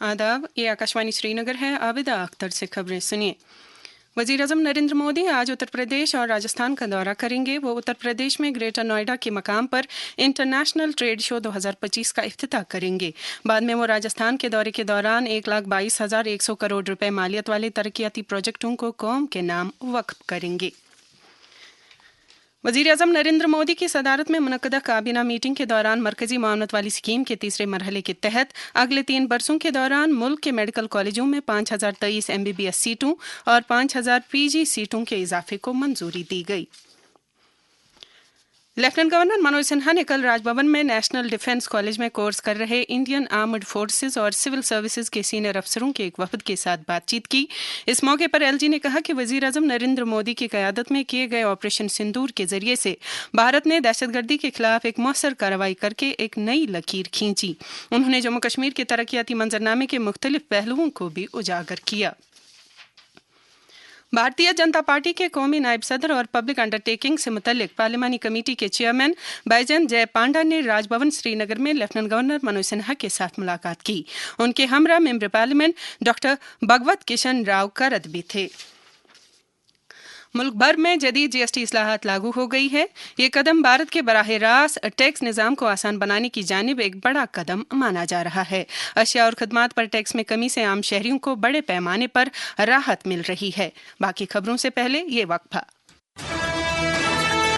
आदाब, ये आकाशवाणी श्रीनगर है। आबिदा अख्तर से खबरें सुनिए। वज़ीर-ए-आज़म नरेंद्र मोदी आज उत्तर प्रदेश और राजस्थान का दौरा करेंगे। वो उत्तर प्रदेश में ग्रेटर नोएडा के मकाम पर इंटरनेशनल ट्रेड शो 2025 का इफ्तिताह करेंगे। बाद में वो राजस्थान के दौरे के दौरान 1,22,100 करोड़ रुपए मालियत वाले तरक्याती प्रोजेक्टों को कौम के नाम वक्फ करेंगे। वज़ीर-ए-आज़म नरेंद्र मोदी की सदारत में मुनक्कदा काबीना मीटिंग के दौरान मरकजी मामलत वाली स्कीम के तीसरे मरहले के तहत अगले 3 बरसों के दौरान मुल्क के मेडिकल कॉलेजों में 5,023 MBBS सीटों और 5,000 PG सीटों के इजाफे को मंजूरी दी गई। लेफ्टिनेंट गवर्नर मनोज सिन्हा ने कल राजभवन में नेशनल डिफेंस कॉलेज में कोर्स कर रहे इंडियन आर्मड फोर्सेस और सिविल सर्विसेज के सीनियर अफसरों के एक वफद के साथ बातचीत की। इस मौके पर एलजी ने कहा कि वज़ीर-ए-आज़म नरेंद्र मोदी की क़यादत में किए गए ऑपरेशन सिंदूर के जरिए से भारत ने दहशतगर्दी के खिलाफ एक मौसर कार्रवाई करके एक नई लकीर खींची। उन्होंने जम्मू कश्मीर के तरक्याती मंजरनामे के मुख्तलिफ पहलुओं को भी उजागर किया। भारतीय जनता पार्टी के कौमी नायब सदर और पब्लिक अंडरटेकिंग से मुतल्लिक पार्लिमानी कमेटी के चेयरमैन बैजन जय पांडा ने राजभवन श्रीनगर में लेफ्टिनेंट गवर्नर मनोज सिन्हा के साथ मुलाकात की। उनके हमरा मेंबर पार्लियामेंट डॉक्टर भगवत किशन राव करद भी थे। मुल्क भर में जदीद GST इस्लाहात लागू हो गई है। ये कदम भारत के बराह रास्त टैक्स निज़ाम को आसान बनाने की जानिब एक बड़ा कदम माना जा रहा है। अशिया और खदमात पर टैक्स में कमी से आम शहरियों को बड़े पैमाने पर राहत मिल रही है। बाकी खबरों से पहले ये वक्फा।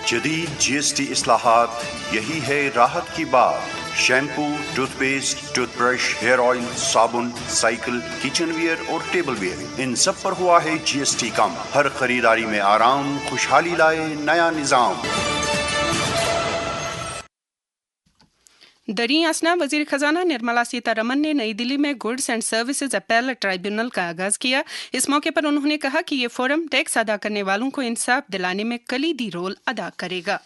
जदीद GST इस्लाहात, यही है राहत की बात। Shampoo, toothpaste, toothbrush, hair oil, साबुन, साइकिल, किचन वियर और टेबल वियर, इन सब पर हुआ है GST कम। हर खरीदारी में आराम, खुशहाली लाए नया निजाम। दरी असना वजीर खजाना निर्मला सीतारमन ने नई दिल्ली में goods and services appellate tribunal का आगाज किया। इस मौके पर उन्होंने कहा कि ये फोरम टैक्स अदा करने वालों को इंसाफ दिलाने में कलीदी रोल अदा करेगा।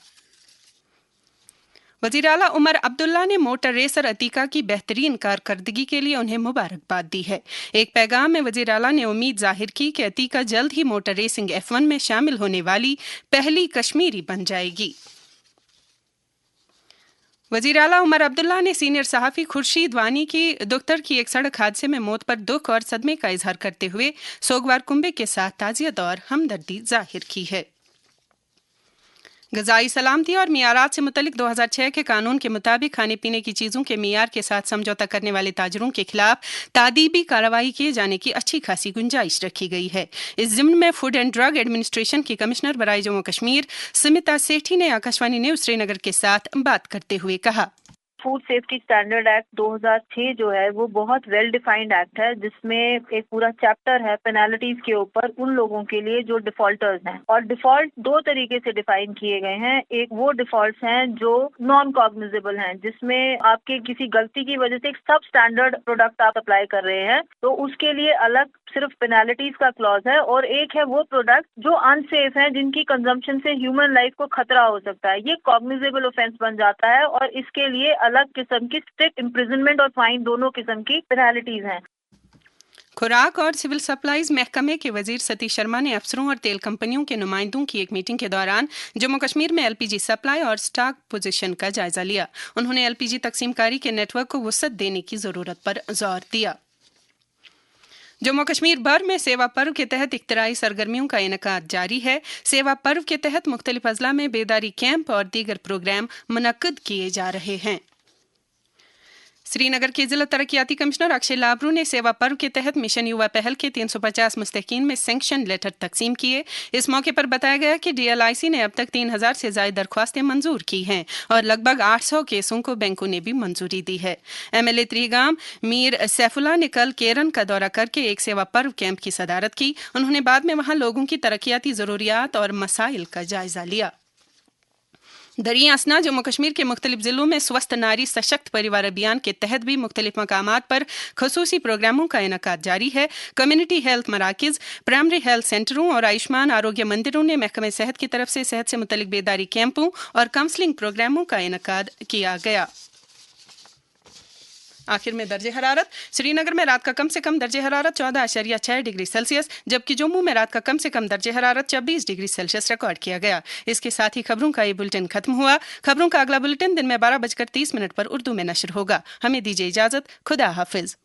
वज़ीर आला उमर अब्दुल्ला ने मोटर रेसर अतीका की बेहतरीन कारकर्दगी के लिए उन्हें मुबारकबाद दी है। एक पैगाम में वज़ीर आला ने उम्मीद जाहिर की कि अतीका जल्द ही मोटर रेसिंग F1 में शामिल होने वाली पहली कश्मीरी बन जाएगी। वज़ीर आला उमर अब्दुल्ला ने सीनियर सहाफ़ी खुर्शीद वानी की दुख्तर की एक सड़क हादसे में मौत पर दुख और सदमे का इजहार करते हुए सोगवार कुंबे के साथ ताज़ियत और हमदर्दी जाहिर की है। ग़िज़ाई सलामती और मियारात से मुतल्लिक 2006 के कानून के मुताबिक खाने पीने की चीज़ों के मियार के साथ समझौता करने वाले ताजरों के खिलाफ तादीबी कार्रवाई किए जाने की अच्छी खासी गुंजाइश रखी गई है। इस ज़िम्न में फूड एंड ड्रग एडमिनिस्ट्रेशन की कमिश्नर बराए जम्मू कश्मीर स्मिता सेठी ने आकाशवाणी न्यूज़ श्रीनगर के साथ बात करते हुए कहा, फूड सेफ्टी स्टैंडर्ड एक्ट 2006 जो है वो बहुत वेल डिफाइंड एक्ट है, जिसमें एक पूरा चैप्टर है पेनाल्टीज के ऊपर उन लोगों के लिए जो डिफॉल्टर्स हैं। और डिफॉल्ट 2 तरीके से डिफाइन किए गए हैं। एक वो डिफॉल्ट्स हैं जो नॉन कॉग्निजेबल हैं, जिसमें आपके किसी गलती की वजह से एक सब स्टैंडर्ड प्रोडक्ट आप अप्लाई कर रहे हैं तो उसके लिए अलग सिर्फ पेनाल्टीज का क्लॉज है। और एक है वो प्रोडक्ट जो अनसेफ है, जिनकी कंजम्पशन से ह्यूमन लाइफ को खतरा हो सकता है। ये कॉग्निजेबल ऑफेंस बन जाता है और इसके लिए अलग किस्म की स्ट्रिक्ट इम्प्रिजनमेंट और फाइन दोनों किस्म की पेनाल्टीज हैं। खुराक और सिविल सप्लाईज महकमे के वजीर सतीश शर्मा ने अफसरों और तेल कंपनियों के नुमाइंदों की एक मीटिंग के दौरान जम्मू कश्मीर में LPG सप्लाई और स्टॉक पोजीशन का जायजा लिया। उन्होंने LPG तकसीमकारी के नेटवर्क को वसअत देने की जरूरत पर जोर दिया। जम्मू कश्मीर भर में सेवा पर्व के तहत इख्तिराई सरगर्मियों का इनेकाद जारी है। सेवा पर्व के तहत मुख्तलिफ अजला में बेदारी कैंप और दीगर प्रोग्राम मुनक्किद किए जा रहे हैं। श्रीनगर के जिला तरक्याती कमिश्नर अक्षय लाबरू ने सेवा पर्व के तहत मिशन युवा पहल के 350 मुस्तकीन में सैंक्शन लेटर तकसीम किए। इस मौके पर बताया गया कि DLIC ने अब तक 3,000 से ज्यादा दरख्वास्तें मंजूर की हैं और लगभग 800 केसों को बैंकों ने भी मंजूरी दी है। MLA त्रिगाम मीर सैफुल्ला ने कल केरन का दौरा करके एक सेवा पर्व कैंप की सदारत की। उन्होंने बाद में वहां लोगों की तरक्याती जरूरियात और मसाइल का जायजा लिया। दरिया असना जम्मू कश्मीर के मुख्तलिफ जिलों में स्वस्थ नारी सशक्त परिवार अभियान के तहत भी मुख्तलिफ मकामात पर खसूसी प्रोग्रामों का इनेकाद जारी है। कम्युनिटी हेल्थ मराकिज, प्राइमरी हेल्थ सेंटरों और आयुष्मान आरोग्य मंदिरों ने महकमे सेहत की तरफ से सेहत से मुतल्लिक बेदारी कैंपों और काउंसलिंग प्रोग्रामों का इनेकाद किया गया। आखिर में दर्जे हरारत। श्रीनगर में रात का कम से कम दर्जे हरारत 14.6 डिग्री सेल्सियस, जबकि जम्मू में रात का कम से कम दर्जे हरारत 26 डिग्री सेल्सियस रिकॉर्ड किया गया। इसके साथ ही खबरों का ये बुलेटिन खत्म हुआ। खबरों का अगला बुलेटिन दिन में 12:30 पर उर्दू में नशर होगा। हमें दीजिए इजाजत। खुदा हाफिज।